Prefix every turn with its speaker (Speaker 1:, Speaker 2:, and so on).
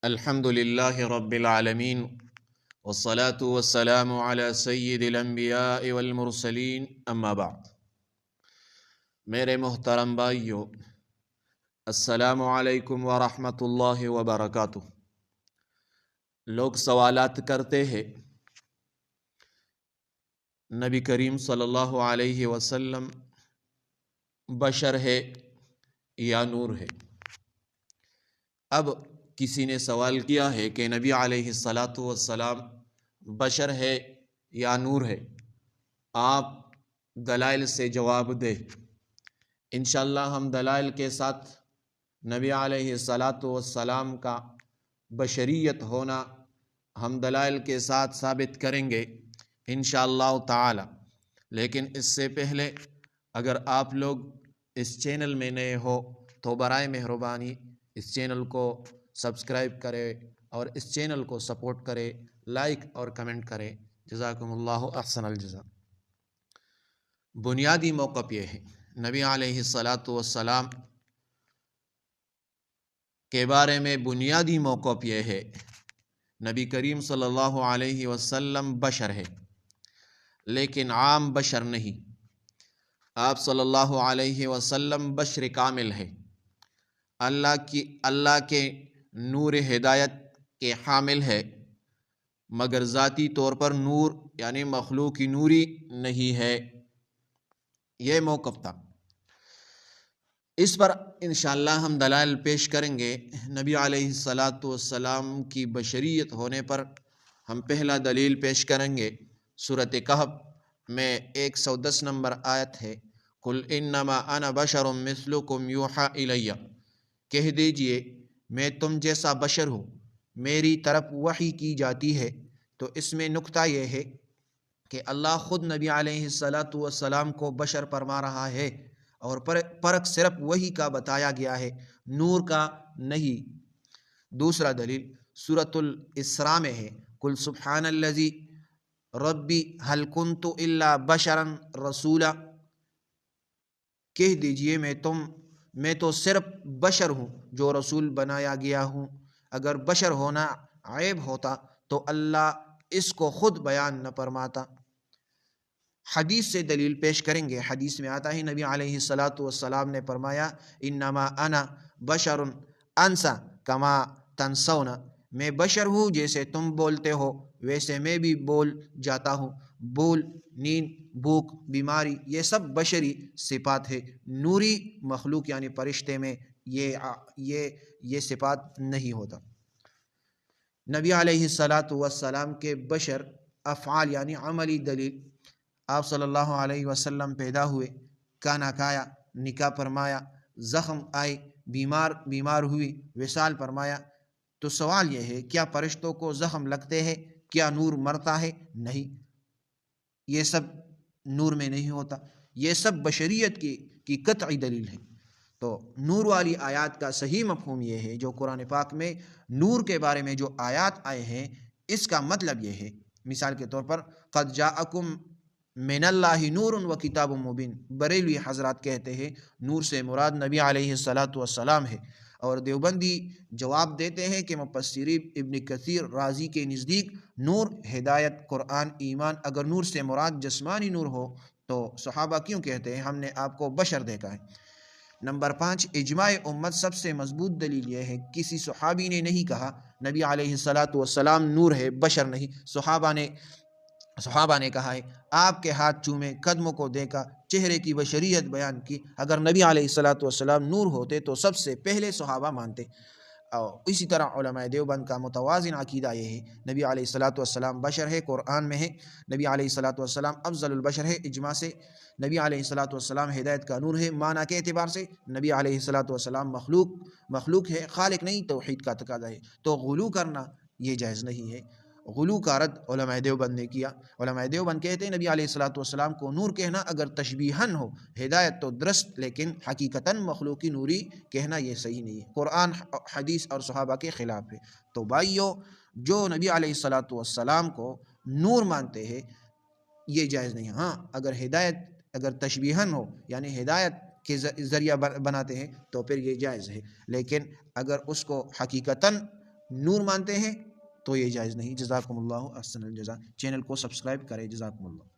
Speaker 1: الحمد للہ رب العالمین والصلاة والسلام علی سید الانبیاء والمرسلین اما بعد۔ میرے محترم بھائیو، السلام علیکم ورحمۃ اللہ وبرکاتہ۔ لوگ سوالات کرتے ہیں نبی کریم صلی اللہ علیہ وسلم بشر ہے یا نور ہے؟ اب کسی نے سوال کیا ہے کہ نبی علیہ السلام بشر ہے یا نور ہے؟ آپ دلائل سے جواب دیں۔ انشاءاللہ ہم دلائل کے ساتھ نبی علیہ السلام کا بشریت ہونا ہم دلائل کے ساتھ ثابت کریں گے انشاءاللہ تعالی۔ لیکن اس سے پہلے اگر آپ لوگ اس چینل میں نئے ہو تو برائے مہربانی اس چینل کو سبسکرائب کرے اور اس چینل کو سپورٹ کرے، لائک اور کمنٹ کرے۔ جزاکم اللہ احسن الجزا۔ بنیادی موقف یہ ہے، نبی علیہ السلام کے بارے میں بنیادی موقف یہ ہے، نبی کریم صلی اللہ علیہ وسلم بشر ہے لیکن عام بشر نہیں۔ آپ صلی اللہ علیہ وسلم بشر کامل ہے، اللہ کے نور ہدایت کے حامل ہے، مگر ذاتی طور پر نور یعنی مخلوقی نوری نہیں ہے۔ یہ موقف تھا، اس پر انشاءاللہ ہم دلائل پیش کریں گے۔ نبی علیہ السلام کی بشریت ہونے پر ہم پہلا دلیل پیش کریں گے۔ سورۃ کہف میں 110 نمبر آیت ہے، قُلْ إِنَّمَا أَنَا بَشَرٌ مِثْلُكُمْ يُوحَىٰ إِلَيَّ، کہہ دیجئے میں تم جیسا بشر ہوں، میری طرف وحی کی جاتی ہے۔ تو اس میں نکتہ یہ ہے کہ اللہ خود نبی علیہ السلام کو بشر فرما رہا ہے اور فرق صرف وحی کا بتایا گیا ہے، نور کا نہیں۔ دوسرا دلیل سورۃ الاسراء میں ہے، قُلْ سُبْحَانَ الَّذِي رَبِّي هَلْ كُنْتُ إِلَّا بَشَرًا رَسُولًا، کہہ دیجئے میں تو صرف بشر ہوں جو رسول بنایا گیا ہوں۔ اگر بشر ہونا عیب ہوتا تو اللہ اس کو خود بیان نہ فرماتا۔ حدیث سے دلیل پیش کریں گے۔ حدیث میں آتا ہے نبی علیہ السلام نے فرمایا، انما انا بشر انسا کما تنسون، میں بشر ہوں جیسے تم بولتے ہو ویسے میں بھی بول جاتا ہوں۔ بول، نیند، بھوک، بیماری، یہ سب بشری صفات ہے۔ نوری مخلوق یعنی فرشتے میں یہ صفات نہیں ہوتا۔ نبی علیہ السلام کے بشر افعال یعنی عملی دلیل، آپ صلی اللہ علیہ وسلم پیدا ہوئے، کھانا کھایا، نکاح فرمایا، زخم آئے، بیمار ہوئی، وصال فرمایا۔ تو سوال یہ ہے، کیا فرشتوں کو زخم لگتے ہیں؟ کیا نور مرتا ہے؟ نہیں، یہ سب نور میں نہیں ہوتا، یہ سب بشریت کی قطعی دلیل ہے۔ تو نور والی آیات کا صحیح مفہوم یہ ہے، جو قرآن پاک میں نور کے بارے میں جو آیات آئے ہیں، اس کا مطلب یہ ہے، مثال کے طور پر قد جاءکم من اللہ نور و کتاب مبین، بریلوی حضرات کہتے ہیں نور سے مراد نبی علیہ السلام ہے، اور دیوبندی جواب دیتے ہیں کہ مفسری ابن کثیر رازی کے نزدیک نور ہدایت، قرآن، ایمان۔ اگر نور سے مراد جسمانی نور ہو تو صحابہ کیوں کہتے ہیں ہم نے آپ کو بشر دیکھا ہے؟ نمبر 5، اجماع امت سب سے مضبوط دلیل یہ ہے، کسی صحابی نے نہیں کہا نبی علیہ السلام نور ہے، بشر نہیں۔ صحابہ نے کہا ہے، آپ کے ہاتھ چومے، قدموں کو دیکھا، چہرے کی بشریت بیان کی۔ اگر نبی علیہ السلام نور ہوتے تو سب سے پہلے صحابہ مانتے۔ اور اسی طرح علماء دیوبند کا متوازن عقیدہ یہ ہے، نبی علیہ السلام بشر ہے، قرآن میں ہے نبی علیہ السلام افضل البشر ہے، اجماع سے۔ نبی علیہ السلام ہدایت کا نور ہے، معنی کے اعتبار سے۔ نبی علیہ السلام مخلوق ہے، خالق نہیں، توحید کا تقاضا ہے۔ تو غلو کرنا یہ جائز نہیں ہے۔ غلو کا رد علماء دیوبند نے کیا۔ علماء دیوبند کہتے ہیں نبی علیہ السلام کو نور کہنا اگر تشبیہاً ہو، ہدایت تو درست، لیکن حقیقتاً مخلوقی نوری کہنا یہ صحیح نہیں ہے، قرآن، حدیث اور صحابہ کے خلاف ہے۔ تو بھائیو، جو نبی علیہ السلام کو نور مانتے ہیں یہ جائز نہیں۔ ہاں، اگر تشبیہاً ہو یعنی ہدایت کے ذریعہ بناتے ہیں تو پھر یہ جائز ہے، لیکن اگر اس کو حقیقتاً نور مانتے ہیں تو یہ جائز نہیں۔ جزاکم اللہ احسن الجزا۔ چینل کو سبسکرائب کریں، جزاکم اللہ۔